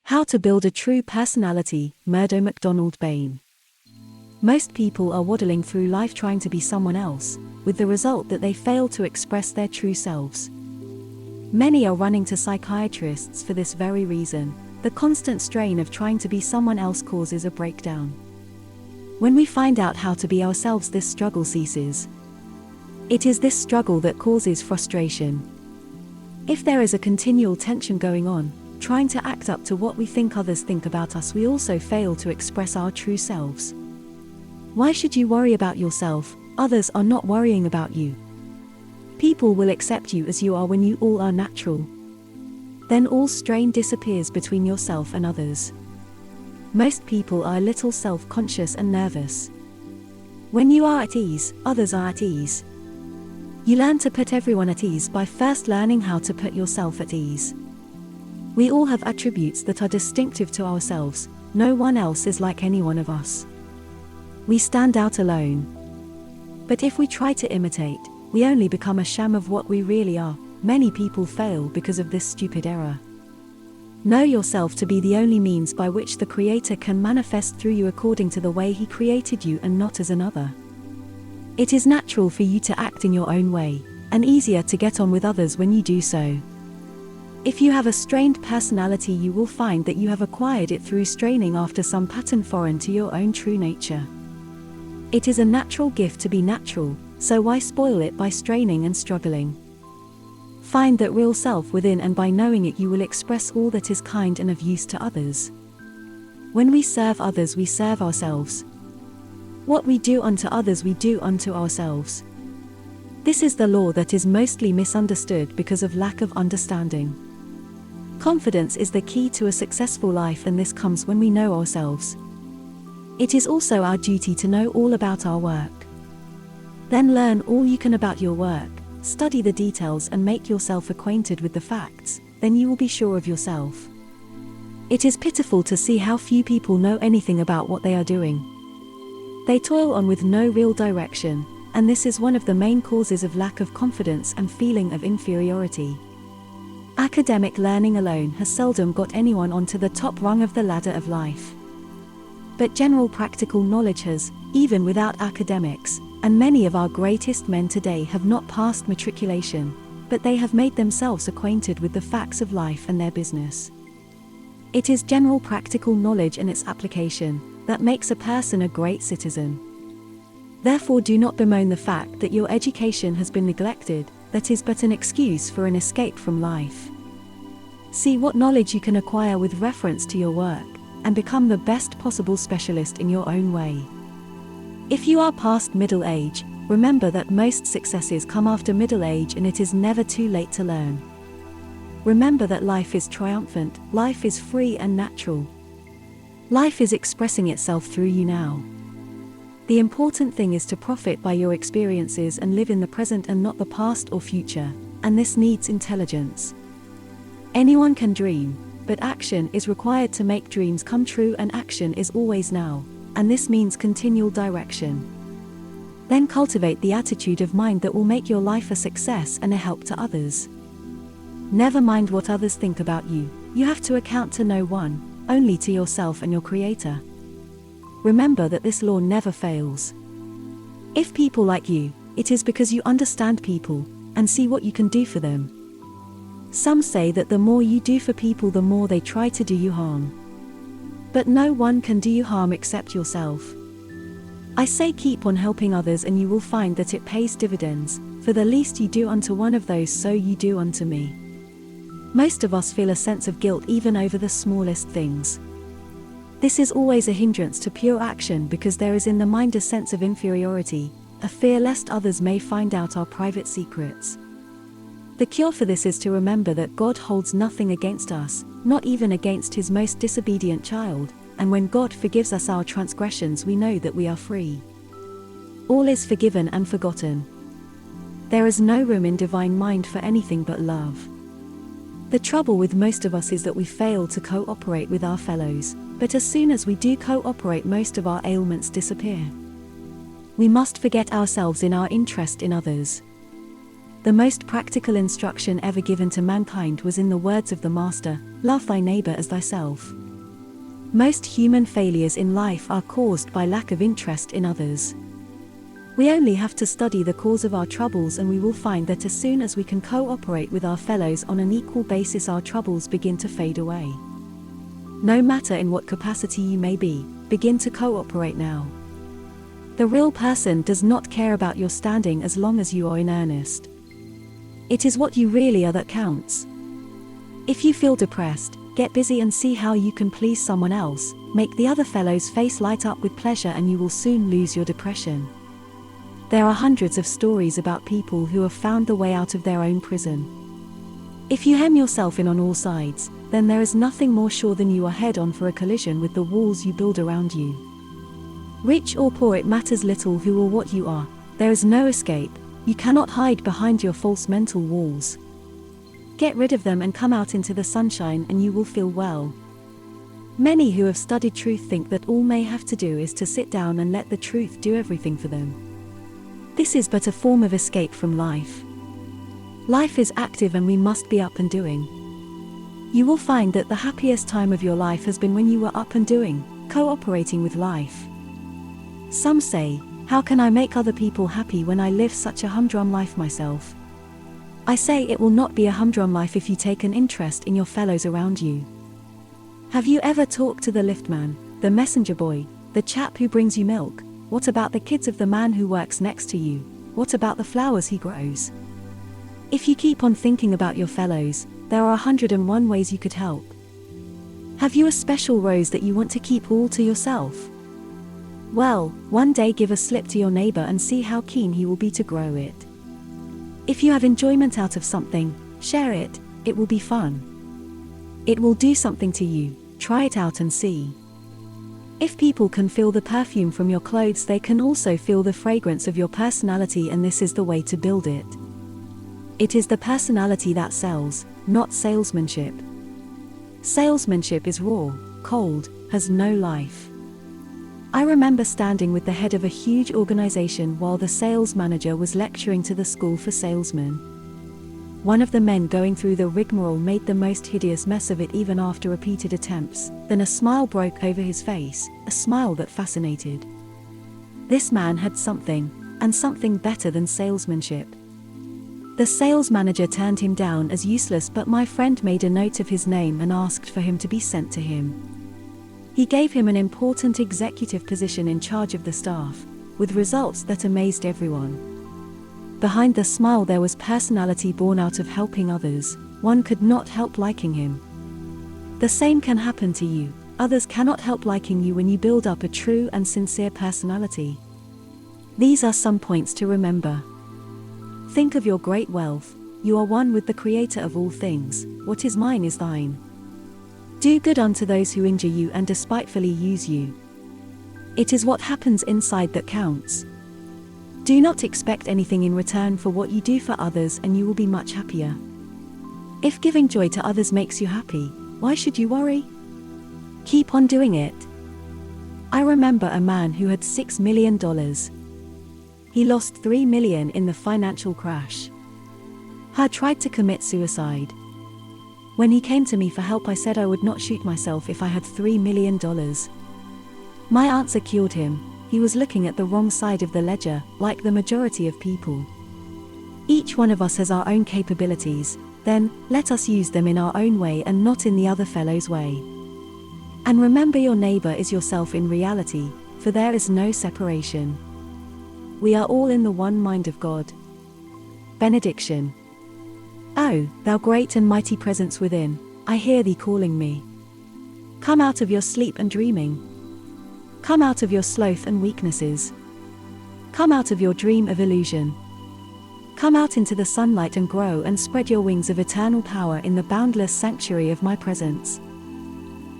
How to build a true personality, Murdo MacDonald-Bayne. Most people are waddling through life trying to be someone else, with the result that they fail to express their true selves. Many are running to psychiatrists for this very reason. The constant strain of trying to be someone else causes a breakdown. When we find out how to be ourselves, this struggle ceases. It is this struggle that causes frustration. If there is a continual tension going on, trying to act up to what we think others think about us, we also fail to express our true selves. Why should you worry about yourself? Others are not worrying about you. People will accept you as you are when you all are natural. Then all strain disappears between yourself and others. Most people are a little self-conscious and nervous. When you are at ease, others are at ease. You learn to put everyone at ease by first learning how to put yourself at ease. We all have attributes that are distinctive to ourselves. No one else is like any one of us. We stand out alone. But if we try to imitate, we only become a sham of what we really are. Many people fail because of this stupid error. Know yourself to be the only means by which the Creator can manifest through you according to the way He created you and not as another. It is natural for you to act in your own way, and easier to get on with others when you do so. If you have a strained personality, you will find that you have acquired it through straining after some pattern foreign to your own true nature. It is a natural gift to be natural, so why spoil it by straining and struggling? Find that real self within, and by knowing it you will express all that is kind and of use to others. When we serve others, we serve ourselves. What we do unto others, we do unto ourselves. This is the law that is mostly misunderstood because of lack of understanding. Confidence is the key to a successful life, and this comes when we know ourselves. It is also our duty to know all about our work. Then learn all you can about your work, study the details and make yourself acquainted with the facts, then you will be sure of yourself. It is pitiful to see how few people know anything about what they are doing. They toil on with no real direction, and this is one of the main causes of lack of confidence and feeling of inferiority. Academic learning alone has seldom got anyone onto the top rung of the ladder of life. But general practical knowledge has, even without academics, and many of our greatest men today have not passed matriculation, but they have made themselves acquainted with the facts of life and their business. It is general practical knowledge and its application that makes a person a great citizen. Therefore, do not bemoan the fact that your education has been neglected. That is but an excuse for an escape from life. See what knowledge you can acquire with reference to your work, and become the best possible specialist in your own way. If you are past middle age, remember that most successes come after middle age, and it is never too late to learn. Remember that life is triumphant, life is free and natural. Life is expressing itself through you now. The important thing is to profit by your experiences and live in the present and not the past or future, and this needs intelligence. Anyone can dream, but action is required to make dreams come true, and action is always now, and this means continual direction. Then cultivate the attitude of mind that will make your life a success and a help to others. Never mind what others think about you. You have to account to no one, only to yourself and your Creator. Remember that this law never fails. If people like you, it is because you understand people, and see what you can do for them. Some say that the more you do for people, the more they try to do you harm. But no one can do you harm except yourself. I say keep on helping others, and you will find that it pays dividends. For the least you do unto one of those, so you do unto me. Most of us feel a sense of guilt even over the smallest things. This is always a hindrance to pure action, because there is in the mind a sense of inferiority, a fear lest others may find out our private secrets. The cure for this is to remember that God holds nothing against us, not even against His most disobedient child, and when God forgives us our transgressions, we know that we are free. All is forgiven and forgotten. There is no room in divine mind for anything but love. The trouble with most of us is that we fail to cooperate with our fellows, but as soon as we do cooperate, most of our ailments disappear. We must forget ourselves in our interest in others. The most practical instruction ever given to mankind was in the words of the Master, "Love thy neighbor as thyself." Most human failures in life are caused by lack of interest in others. We only have to study the cause of our troubles, and we will find that as soon as we can cooperate with our fellows on an equal basis, our troubles begin to fade away. No matter in what capacity you may be, begin to cooperate now. The real person does not care about your standing as long as you are in earnest. It is what you really are that counts. If you feel depressed, get busy and see how you can please someone else, make the other fellow's face light up with pleasure, and you will soon lose your depression. There are hundreds of stories about people who have found the way out of their own prison. If you hem yourself in on all sides, then there is nothing more sure than you are head on for a collision with the walls you build around you. Rich or poor, it matters little who or what you are. There is no escape. You cannot hide behind your false mental walls. Get rid of them and come out into the sunshine, and you will feel well. Many who have studied truth think that all they have to do is to sit down and let the truth do everything for them. This is but a form of escape from life. Life is active and we must be up and doing. You will find that the happiest time of your life has been when you were up and doing, cooperating with life. Some say, "How can I make other people happy when I live such a humdrum life myself?" I say it will not be a humdrum life if you take an interest in your fellows around you. Have you ever talked to the liftman, the messenger boy, the chap who brings you milk? What about the kids of the man who works next to you? What about the flowers he grows? If you keep on thinking about your fellows, there are 101 ways you could help. Have you a special rose that you want to keep all to yourself? Well, one day give a slip to your neighbor and see how keen he will be to grow it. If you have enjoyment out of something, share it. It will be fun. It will do something to you. Try it out and see. If people can feel the perfume from your clothes, they can also feel the fragrance of your personality, and this is the way to build it. It is the personality that sells, not salesmanship. Salesmanship is raw, cold, has no life. I remember standing with the head of a huge organization while the sales manager was lecturing to the school for salesmen. One of the men going through the rigmarole made the most hideous mess of it even after repeated attempts. Then a smile broke over his face, a smile that fascinated. This man had something, and something better than salesmanship. The sales manager turned him down as useless, but my friend made a note of his name and asked for him to be sent to him. He gave him an important executive position in charge of the staff, with results that amazed everyone. Behind the smile there was personality born out of helping others. One could not help liking him. The same can happen to you. Others cannot help liking you when you build up a true and sincere personality. These are some points to remember. Think of your great wealth. You are one with the Creator of all things. What is mine is thine. Do good unto those who injure you and despitefully use you. It is what happens inside that counts. Do not expect anything in return for what you do for others, and you will be much happier. If giving joy to others makes you happy, why should you worry? Keep on doing it. I remember a man who had $6 million. He lost $3 million in the financial crash. He tried to commit suicide. When he came to me for help, I said I would not shoot myself if I had $3 million. My answer cured him. He was looking at the wrong side of the ledger, like the majority of people. Each one of us has our own capabilities, then, let us use them in our own way and not in the other fellow's way. And remember, your neighbor is yourself in reality, for there is no separation. We are all in the one mind of God. Benediction. Oh, thou great and mighty presence within, I hear thee calling me. Come out of your sleep and dreaming. Come out of your sloth and weaknesses. Come out of your dream of illusion. Come out into the sunlight and grow and spread your wings of eternal power in the boundless sanctuary of my presence.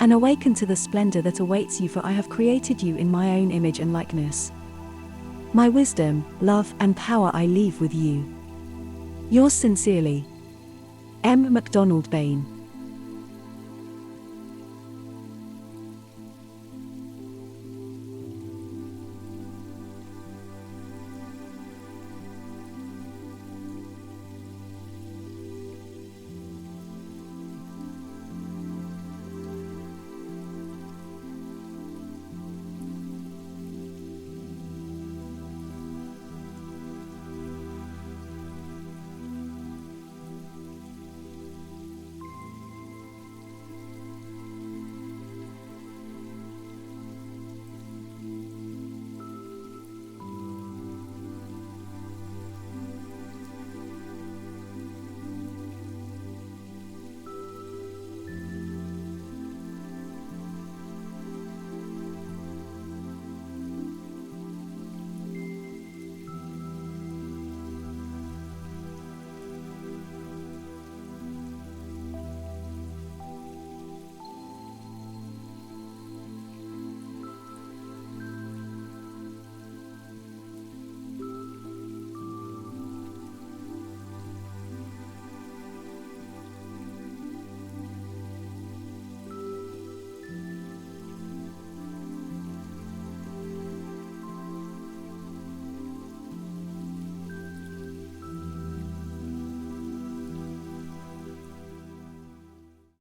And awaken to the splendor that awaits you, for I have created you in my own image and likeness. My wisdom, love, and power I leave with you. Yours sincerely, 𝗦 MacDonald-Bayne.